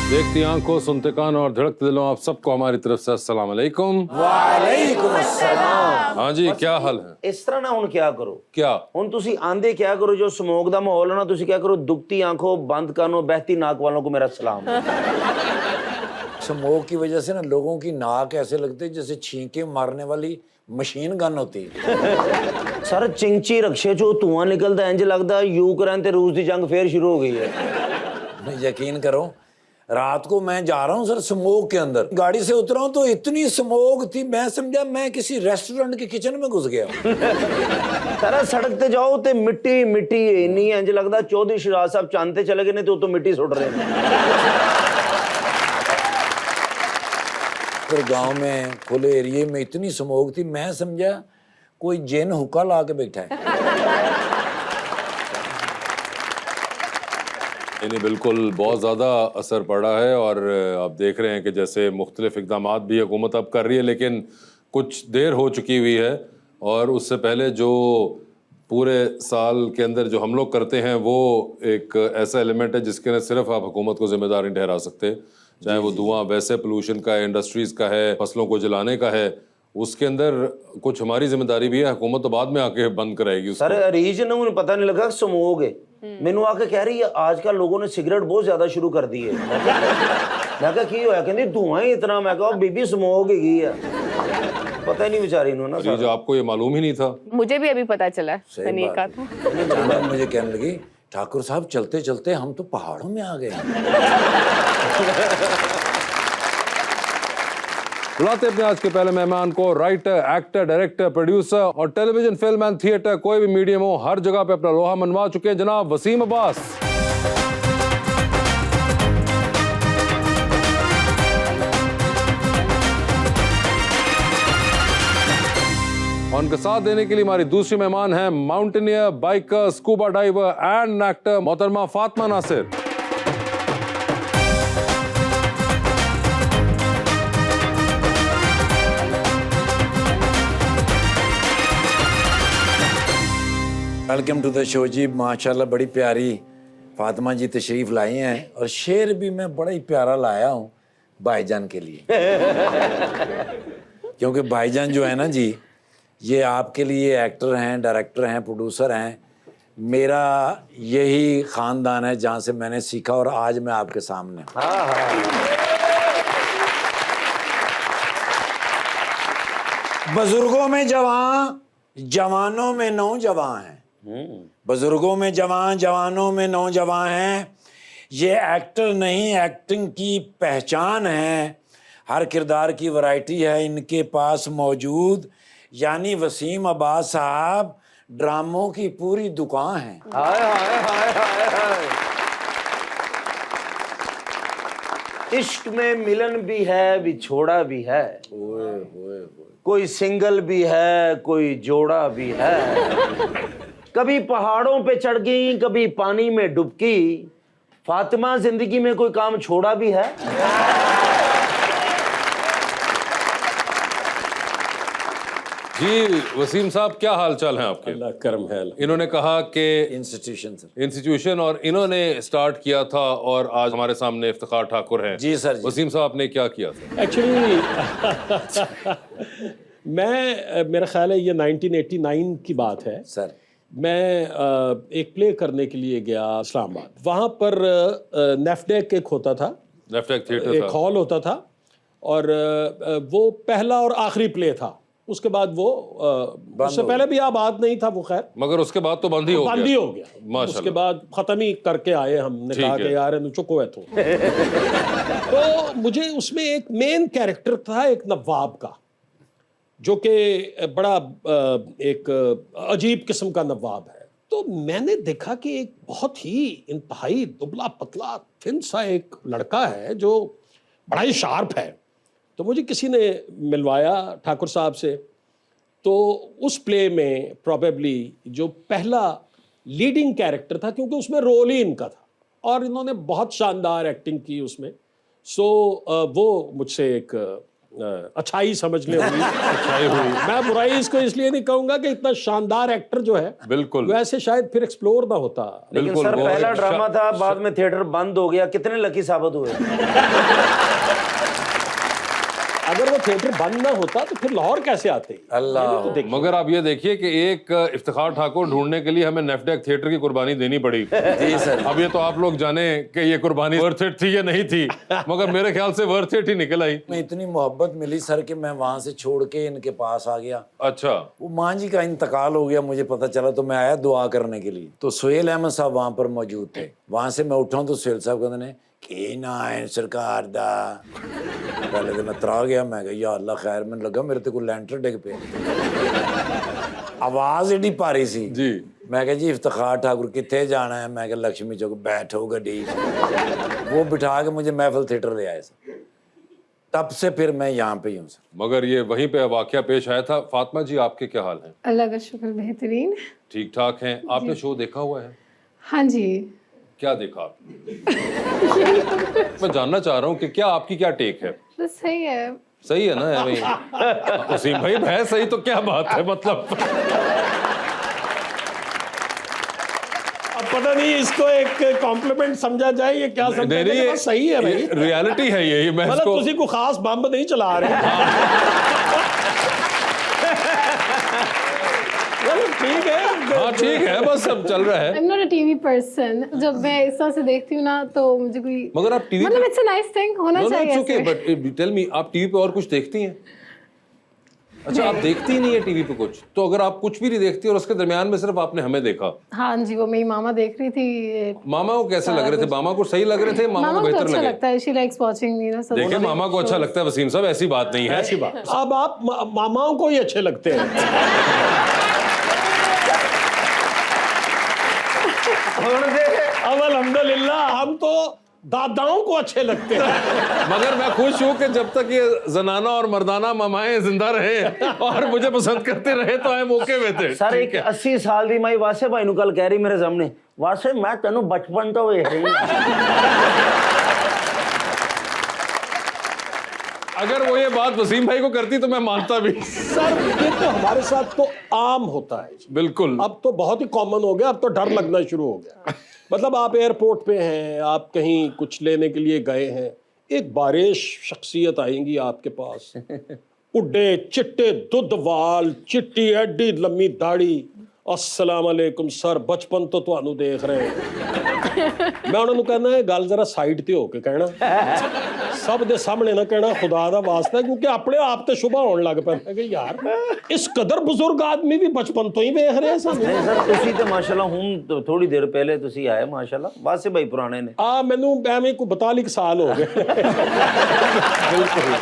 देखती आंखों, सुनते कान और धड़कते दिलों, आप सबको हमारी तरफ से अस्सलाम वालेकुम। वालेकुम अस्सलाम। हाँ जी, क्या हाल है? इस तरह ना ਹੁਣ क्या करो क्या ਹੁਣ ਤੁਸੀਂ ਆਂਦੇ क्या करो जो ਸਮੋਗ ਦਾ ਮਾਹੌਲ ਹੈ ਨਾ ਤੁਸੀਂ क्या करो दुखती आंखों बंद कानों बहती नाक वालों को मेरा सलाम। स्मोक की वजह से ना लोगों की नाक ऐसे लगती है जैसे छींके मारने वाली मशीन गन होती है। सर चिंची रक्शे चो धुआं निकलता है इंज लगदा यूक्रेन ते रूस की जंग फिर शुरू हो गई है। यकीन करो रात को मैं जा रहा हूँ सर स्मोक के अंदर, गाड़ी से उतरा हूँ तो इतनी स्मोक थी मैं समझा मैं किसी रेस्टोरेंट के किचन में घुस गया। सर सड़क ते जाओ ते मिट्टी मिट्टी इन्नी इंज लगदा चौधरी शिराज साहब चांद ते चले गए ने तो मिट्टी सुट रहे हैं। फिर गांव में खुले एरिए में इतनी स्मोक थी मैं समझा कोई जिन हुक्का ला के बैठा है। इन्हें बिल्कुल बहुत ज़्यादा असर पड़ा है और आप देख रहे हैं कि जैसे मुख्तलिफ इक़दामात भी हुकूमत अब कर रही है, लेकिन कुछ देर हो चुकी हुई है और उससे पहले जो पूरे साल के अंदर जो हम लोग करते हैं वो एक ऐसा एलिमेंट है जिसके न सिर्फ आप हुकूमत को जिम्मेदार नहीं ठहरा सकते, चाहे वो धुआं वैसे पोल्यूशन का है, इंडस्ट्रीज़ का है, फसलों को जलाने का है, उसके अंदर कुछ हमारी जिम्मेदारी भी है। हुकूमत तो बाद में आके बंद कराएगी उसको। सर अरीज ने उन्हें पता नहीं लगा स्मोक है, मैनू आके कह रही है आजकल लोगों ने सिगरेट बहुत ज्यादा शुरू कर दी है। मैं कहा की होया कहंदी धुआं ही इतना, मैं कहा बीबी स्मोक ही है, पता ही नहीं बेचारी नु ना। जो आपको ये मालूम ही नहीं था? मुझे भी अभी पता चला, मैंने कहा था। मुझे कहने लगी ठाकुर साहब चलते चलते हम तो पहाड़ों में आ गए। बुलाते अपने आज के पहले मेहमान को, राइटर, एक्टर, डायरेक्टर, प्रोड्यूसर और टेलीविजन, फिल्म एंड थिएटर कोई भी मीडियम हो हर जगह पे अपना लोहा मनवा चुके हैं, जनाब वसीम अब्बास। उनके साथ देने के लिए हमारी दूसरी मेहमान है mountaineer, biker, scuba diver and actor मोहतरमा Fatima Nasir. Welcome to the show ji. माशाल्लाह बड़ी प्यारी फातिमा जी तशरीफ लाई हैं और शेर भी मैं बड़ा ही प्यारा लाया हूँ भाईजान के लिए। क्योंकि भाईजान जो है ना जी ये आपके लिए एक्टर हैं, डायरेक्टर हैं, प्रोड्यूसर हैं। मेरा यही ख़ानदान है जहाँ से मैंने सीखा और आज मैं आपके सामने हूँ। बुजुर्गों में जवान, जवानों में नौजवान हैं। बुजुर्गों में जवान, जवानों में नौजवान हैं। ये एक्टर नहीं एक्टिंग की पहचान है। हर किरदार की वैरायटी है इनके पास मौजूद। यानी वसीम अब्बास साहब ड्रामों की पूरी दुकान है। हाय हाय हाय हाय हाय। इश्क में मिलन भी है, विछोड़ा भी है। ओए ओए ओए। कोई सिंगल भी है, कोई जोड़ा भी है। कभी पहाड़ों पे चढ़ गई, कभी पानी में डुबकी। फातिमा जिंदगी में कोई काम छोड़ा भी है। जी वसीम साहब, क्या हाल चाल है आपके? अल्लाह करम है। इन्होंने कहा कि इंस्टीट्यूशन और इन्होंने स्टार्ट किया था और आज हमारे सामने इफ्तिखार ठाकुर हैं। जी सर जी। वसीम साहब आपने क्या किया था? एक्चुअली मेरा ख्याल है ये 1989 की बात है सर। मैं एक प्ले करने के लिए गया इस्लामाबाद। वहाँ पर नेफ्डेक एक होता था, नेफ्डेक थिएटर एक था। हॉल होता था और वो पहला और आखिरी प्ले था। उसके बाद वो उससे पहले भी आबाद नहीं था वो, खैर मगर उसके बाद तो बंद ही हो गया। बंद ही हो गया। माशाल्लाह। उसके बाद ख़त्म ही करके आए। हमने कहा कि यार इन चुको है तो मुझे उसमें एक मेन कैरेक्टर था एक नवाब का, जो कि बड़ा एक अजीब किस्म का नवाब है। तो मैंने देखा कि एक बहुत ही इंतहाई दुबला पतला थिन सा एक लड़का है जो बड़ा ही शार्प है। तो मुझे किसी ने मिलवाया ठाकुर साहब से। तो उस प्ले में प्रॉबेबली जो पहला लीडिंग कैरेक्टर था, क्योंकि उसमें रोल ही इनका था और इन्होंने बहुत शानदार एक्टिंग की उसमें। सो वो मुझसे एक अच्छाई समझ ले हुई, अच्छाई हुई। मैं बुराई इसको इसलिए नहीं कहूंगा कि इतना शानदार एक्टर जो है बिल्कुल वैसे शायद फिर एक्सप्लोर ना होता। लेकिन बिल्कुल, सर वो पहला एक ड्रामा था, बाद में थिएटर बंद हो गया, कितने लकी साबित हुए? अगर वो थिएटर बंद ना होता तो फिर लाहौर कैसे आते? अल्लाह। मगर आप ये देखिए कि एक इफ्तिखार ठाकुर ढूंढने के लिए हमें नेफडेक थिएटर की कुर्बानी देनी पड़ी। जी सर। अब ये तो आप लोग जाने कि ये कुर्बानी वर्थ इट थी या नहीं थी, मगर मेरे ख्याल से वर्थ इट ही निकल आई। मैं इतनी मोहब्बत मिली सर कि मैं वहां से छोड़ के इनके पास आ गया। अच्छा, वो माँ जी का इंतकाल हो गया, मुझे पता चला, तो मैं आया दुआ करने के लिए। तो सुहेल अहमद साहब वहां पर मौजूद थे। वहां से मैं उठा तो सुहेल साहब कहते ने की ना है सरकार दा। पहले तो मैं तरा गया, मैं कहा या अल्लाह खैर, मैंने लगा मेरे ते कोई लैंटर डिग पे। आवाज एडी भारी सी जी। मैं कहा जी इफ्तिखार ठाकुर कितने जाना है? मैं कहा लक्ष्मी चौक, बैठो गड्डी। वो बिठा के मुझे महफिल थिएटर ले आए सर। तब से फिर मैं यहाँ पे ही हूँ सर। मगर ये वहीं पे वाकया पेश आया था। फातिमा जी, आपके क्या हाल हैं? अल्लाह का शुक्र, बेहतरीन। ठीक ठाक हैं? आपने शो देखा हुआ है? हाँ जी। क्या देखा आपने? मैं जानना चाह रहा हूँ कि क्या आपकी क्या टेक है? बस सही है। सही है ना यार? वसीम भाई है सही तो क्या बात है, मतलब अब पता नहीं इसको एक कॉम्प्लीमेंट समझा जाए, ये क्या समझा नहीं, जाए? ये बस सही है भाई, रियलिटी है ये। मैं मतलब इसको तुसी को खास बम्ब नहीं चला रहे। चलो ठीक है। हाँ ठीक है, बस सब चल रहा है। I'm not a TV person। जब मैं इस तरह से देखती हूँ ना तो मुझे कोई, मगर आप टीवी मतलब इट्स अ नाइस थिंग, होना चाहिए ओके, ऐसे। बट टेल मी, आप टीवी पे और कुछ देखती हैं? अच्छा, आप देखती ही नहीं है टीवी पे कुछ? तो अगर आप कुछ भी नहीं देखती और उसके दरमियान में सिर्फ आपने हमें देखा। हाँ जी, वो मेरी मामा देख रही थी। मामा को कैसे लग रहे थे? मामा को सही लग रहे थे? मामा मामा को को बेहतर अच्छा लगे? लगता है, she likes watching you know. देखिए, मामा को अच्छा लगता है वसीम साहब, ऐसी बात नहीं है। ऐसी बात। अब आप मामाओं को ही अच्छे लगते हैं। अब अल्हम्दुलिल्लाह हम तो दादाओं को अच्छे लगते हैं। मगर मैं खुश हूँ कि जब तक ये जनाना और मर्दाना मामाएं जिंदा रहे और मुझे पसंद करते रहे तो I am okay with it. Sir एक 80 साल दी माई वासे भाई नु कल कह रही मेरे सामने, वासे मैं तेनू बचपन तो वेख रही हूं। अगर वो ये बात वसीम भाई को करती तो मैं मानता भी। सर ये तो हमारे साथ तो आम होता है, बिल्कुल। अब तो बहुत ही कॉमन हो गया, अब तो डर लगना शुरू हो गया। मतलब आप एयरपोर्ट पे हैं, आप कहीं कुछ लेने के लिए गए हैं, एक बारिश शख्सियत आएंगी आपके पास, उड्डे चिट्टे दुध वाल, चिट्टी एडी लम्मी दाढ़ी, अस्सलाम वालेकुम सर, बचपन तो ਤੁਹਾਨੂੰ देख रहे हैं। मैं उन्होंने कहना है गल जरा साइड ते होके कहना, सब दे सामने ना कहना, खुदा दा वास्ता, क्योंकि अपने आप ते शुभा होने लग पैंदा कि यार इस कदर बुजुर्ग आदमी भी बचपन तो ही देख रहे हैं सब। नहीं सर ਤੁਸੀਂ ਤੇ ਮਾਸ਼ਾਅੱਲਾ ਹੁਣ ਥੋੜੀ ਦੇਰ ਪਹਿਲੇ ਤੁਸੀਂ ਆਏ ਮਾਸ਼ਾਅੱਲਾ, ਵਾਸੇ ਭਾਈ ਪੁਰਾਣੇ ਨੇ। ਮੈਨੂੰ ਐਵੇਂ ਕੋਈ 42 ਸਾਲ ਹੋ ਗਏ। बिल्कुल।